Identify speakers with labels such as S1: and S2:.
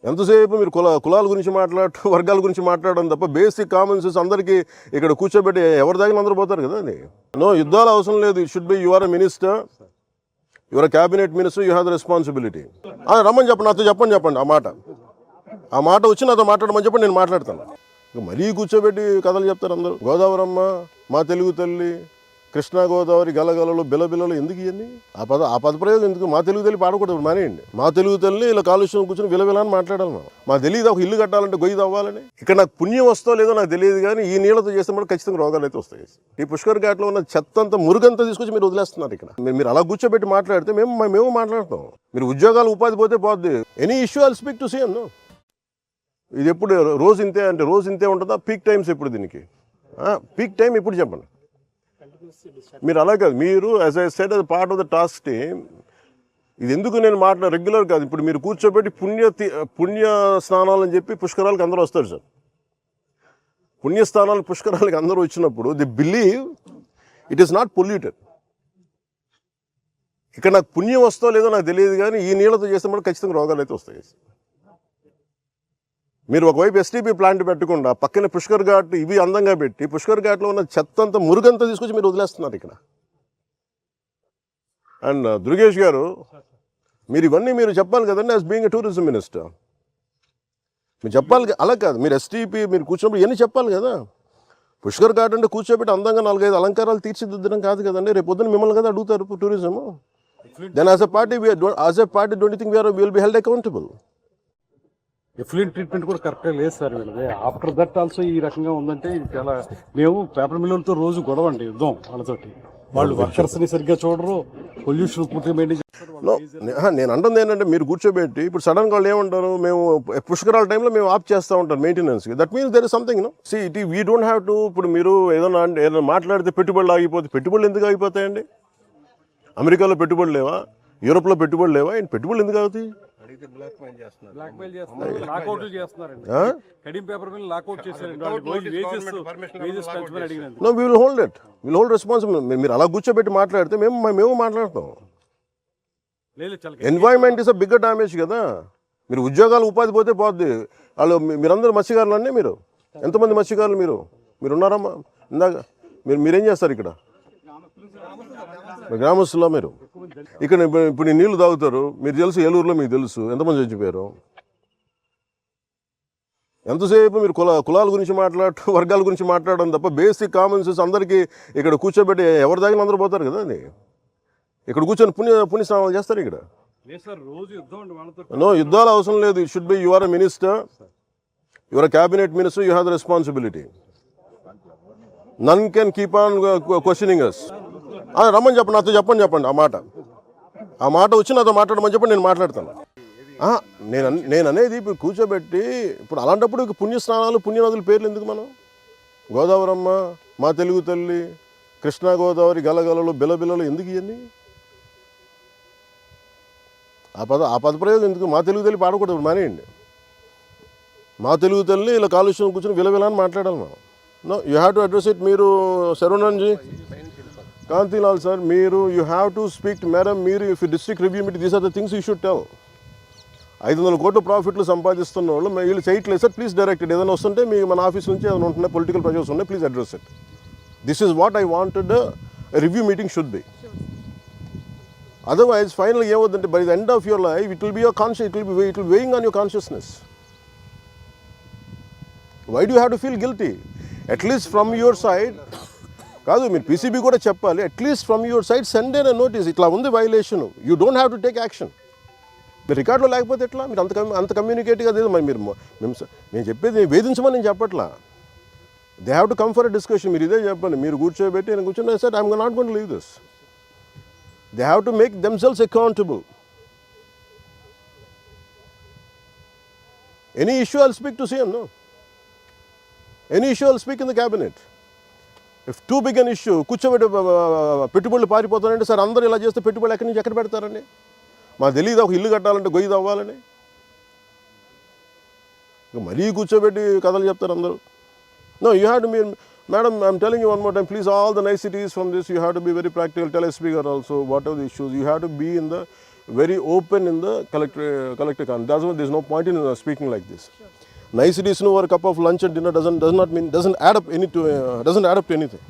S1: ఎంతసేపు మీరు కులాల గురించి వర్గాల గురించి మాట్లాడడం తప్ప బేసిక్ కామన్ సెన్స్ అందరికీ ఇక్కడ కూర్చోబెట్టి ఎవరి దగ్గర అందరూ పోతారు కదా అది. నో యుద్ధాలు అవసరం లేదు. It should be you are a minister, you're a cabinet minister, you have the responsibility. రమ్మని చెప్పండి, నాతో చెప్పండి ఆ మాట వచ్చి నాతో మాట్లాడమని చెప్పండి, నేను మాట్లాడతాను. ఇక మరీ కూర్చోబెట్టి కథలు చెప్తారు అందరూ. గోదావరమ్మ, మా తెలుగు తల్లి, కృష్ణా గోదావరి గలగలలు బిలబిలలు ఎందుకు ఇవన్నీ? ఆ పద ప్రయోగం ఎందుకు? మా తెలుగు తల్లి పాడకూడదు, మానేయండి. మా తెలుగు తల్లి ఇలా కాలుష్యం కూర్చొని విలవిలని మాట్లాడాలి. మా తెలియదు ఒక ఇల్లు కట్టాలంటే గొయ్యి తవ్వాలని. ఇక్కడ నాకు పుణ్యం వస్తో లేదో నాకు తెలియదు, కానీ ఈ నీళ్ళతో చేస్తే కూడా ఖచ్చితంగా రోగాలు అయితే వస్తాయి. ఈ పుష్కర్ ఘాట్లో ఉన్న చెత్తంతా మురుగంతా తీసుకొచ్చి మీరు వదిలేస్తున్నారు. ఇక్కడ మీరు అలా కూర్చోబెట్టి మాట్లాడితే మేము మాట్లాడతాం. మీరు ఉద్యోగాలు ఉపాధి పోతే పోద్ది. Any issue I'll speak to CM. ఇది ఎప్పుడు రోజు ఇంతే అంటే రోజు ఇంతే ఉంటుందా? పీక్ టైమ్స్ ఎప్పుడు దీనికి? పీక్ టైం ఎప్పుడు చెప్పండి. మీరు అలా కాదు, మీరు as I said as part of the task team, ఇది ఎందుకు నేను రెగ్యులర్ కాదు. ఇప్పుడు మీరు కూర్చోబెట్టి పుణ్య స్నానాలు అని చెప్పి పుష్కరాలకు అందరూ వస్తారు సార్. పుణ్యస్థానాలు పుష్కరాలకి అందరూ వచ్చినప్పుడు the believe it is not polluted. ఇక్కడ నాకు పుణ్యం వస్తో లేదో నాకు తెలియదు, కానీ ఈ నీళ్ళతో చేస్తే కూడా ఖచ్చితంగా రోగాలు అయితే వస్తాయి. మీరు ఒకవైపు ఎస్టీపీ ప్లాంట్ పెట్టకుండా పక్కన పుష్కర్ ఘాట్ ఇవి అందంగా పెట్టి పుష్కర్ ఘాట్లో ఉన్న చెత్తంతా మురుగంతా తీసుకొచ్చి మీరు వదిలేస్తున్నారు ఇక్కడ. అండ్ దుర్గేష్ గారు, మీరు ఇవన్నీ మీరు చెప్పాలి కదండి as being a tourism minister. మీరు చెప్పాలి, అలా కాదు. మీరు ఎస్టీపీ మీరు కూర్చున్నప్పుడు ఇవన్నీ చెప్పాలి కదా. పుష్కర్ ఘాట్ అంటే కూర్చోబెట్టి అందంగా 4-5 అలంకారాలు తీర్చిదిద్దడం కాదు కదండి. రేపు పొద్దున మిమ్మల్ని కదా అడుగుతారు tourism. Then as a party don't think we will be held accountable.
S2: Effluent treatment కూడా కరెక్ట్గా లేదు సార్ వీళ్ళది. ఆఫ్టర్ దట్ ఆల్సో ఈ రకంగా ఉందంటే ఇది చాలా. మేము పేపర్ మిల్లర్తో రోజు గొడవ అండి, యుద్ధం వాళ్ళతోటి. వాళ్ళు వర్కర్స్ని సరిగ్గా చూడరు, పొల్యూషన్ పూర్తిగా మెయింటైన్ చేస్తారు.
S1: నేను అంటుంది ఏంటంటే, మీరు కూర్చోబెట్టి ఇప్పుడు సడన్గా వాళ్ళు ఏమంటారు, మేము పుష్కరాల టైంలో మేము ఆఫ్ చేస్తూ ఉంటాం మెయింటెనెన్స్కి. That means there is something no. See it we don't have to. ఇప్పుడు మీరు ఏదైనా మాట్లాడితే పెట్టుబడులు ఆగిపోతే, పెట్టుబడులు ఎందుకు ఆగిపోతాయండి? అమెరికాలో పెట్టుబడులు లేవా? యూరోప్లో పెట్టుబడులు లేవా? పెట్టుబడులు ఎందుకు అవుతాయి? No, we will hold it. We will hold responsibility. మీరు అలా కూర్చోబెట్టి మాట్లాడితే మేము మాట్లాడతాం. Environment is a bigger damage కదా. మీరు ఉద్యోగాలు ఉపాధి పోతే పోద్ది. వాళ్ళు మీరందరూ మత్స్యకారులు అండి. మీరు ఎంతమంది మత్స్యకారులు మీరు ఉన్నారమ్మా? ఇందాక మీరేం చేస్తారు ఇక్కడ? గ్రామస్తుల్లో మీరు ఇక్కడ ఇప్పుడు నీళ్లు తాగుతారు. మీరు తెలుసు, ఏలూరులో మీకు తెలుసు ఎంతమంది చచ్చిపోయారు. ఎంతసేపు మీరు కులాల గురించి వర్గాల గురించి మాట్లాడడం తప్ప బేసిక్ కామన్ సెన్స్ అందరికీ ఇక్కడ కూర్చోబెట్టి ఎవరి దగ్గర అందరూ పోతారు కదా. అది ఇక్కడ కూర్చొని పుణ్య స్నానాలు చేస్తారు ఇక్కడ. నో యుద్ధాలు అవసరం లేదు. It should be you are a minister, you're a cabinet minister, you have the responsibility. None can keep on questioning us. రమ్మని చెప్పండి, నాతో చెప్పండి ఆ మాట వచ్చి నాతో మాట్లాడమని చెప్పండి, నేను మాట్లాడతాను. నేను అనేది ఇప్పుడు కూర్చోబెట్టి ఇప్పుడు అలాంటప్పుడు పుణ్యస్నానాలు పుణ్యనదుల పేర్లు ఎందుకు? మనం గోదావరమ్మ, మా తెలుగు తల్లి, కృష్ణా గోదావరి గలగలలు బిలబిలలు ఎందుకు ఇవన్నీ? ఆ పద ప్రయోగం ఎందుకు? మా తెలుగు తల్లి పాడకూడదు, మానేయండి. మా తెలుగు తల్లి ఇలా కాలుష్యం కూర్చొని విలవిలని మాట్లాడాలి మనం. No, you have to address it. మీరు శరవణన్జీ, Kantilal sir, you have to speak to madam. If you district review meeting, these are the things you should tell. 500 కోట్ల ప్రాఫిట్లు సంపాదిస్తున్న వాళ్ళు వీళ్ళు చేయట్లేదు సార్, ప్లీజ్ డైరెక్ట్ ఇట్. ఏదైనా వస్తుంటే మన ఆఫీస్ నుంచి ఏదైనా ఉంటున్నాయి, పొలిటికల్ ప్రెషర్స్ ఉన్నాయి, please address it. This is what I wanted review meeting should be. Otherwise final ఏమవుతుందంటే, by the end of your life it will be it will weighing on your consciousness. Why do have to feel guilty? At least from your side కాదు, మీరు PCB కూడా చెప్పాలి. At least from your side send a notice, ఇట్లా ఉంది violation, you don't have to take action. మీరు రికార్డులో లేకపోతే ఎట్లా? మీరు అంత కమ్యూనికేట్గా లేదు. మరి మేము చెప్పేది వేధించమని నేను చెప్పట్లా. They have to come for a discussion. మీరు ఇదే చెప్పండి. మీరు కూర్చోబెట్టి నేను కూర్చొని sir I'm not going to leave this. They have to make themselves accountable. Any issue I'll speak to CM. No, any issue I'll speak in the cabinet. If too big an issue కూర్చోబెట్టి పెట్టుబడులు పారిపోతారంటే, sir అందరూ ఇలా చేస్తే పెట్టుబడులు ఎక్కడి నుంచి ఎక్కడ పెడతారండి? మాకు తెలియదు ఒక ఇల్లు కట్టాలంటే గొయ్యి తవ్వాలని. మరీ కూర్చోబెట్టి కథలు చెప్తారు అందరూ. No, you have to madam, I'm telling you one more time, please all the niceties from this you have to be very practical. Tell SP గారు also what are the issues. You have to be in the very open in the collective con. That's why there's no point in speaking like this. Niceties over a cup of lunch and dinner doesn't add up to anything.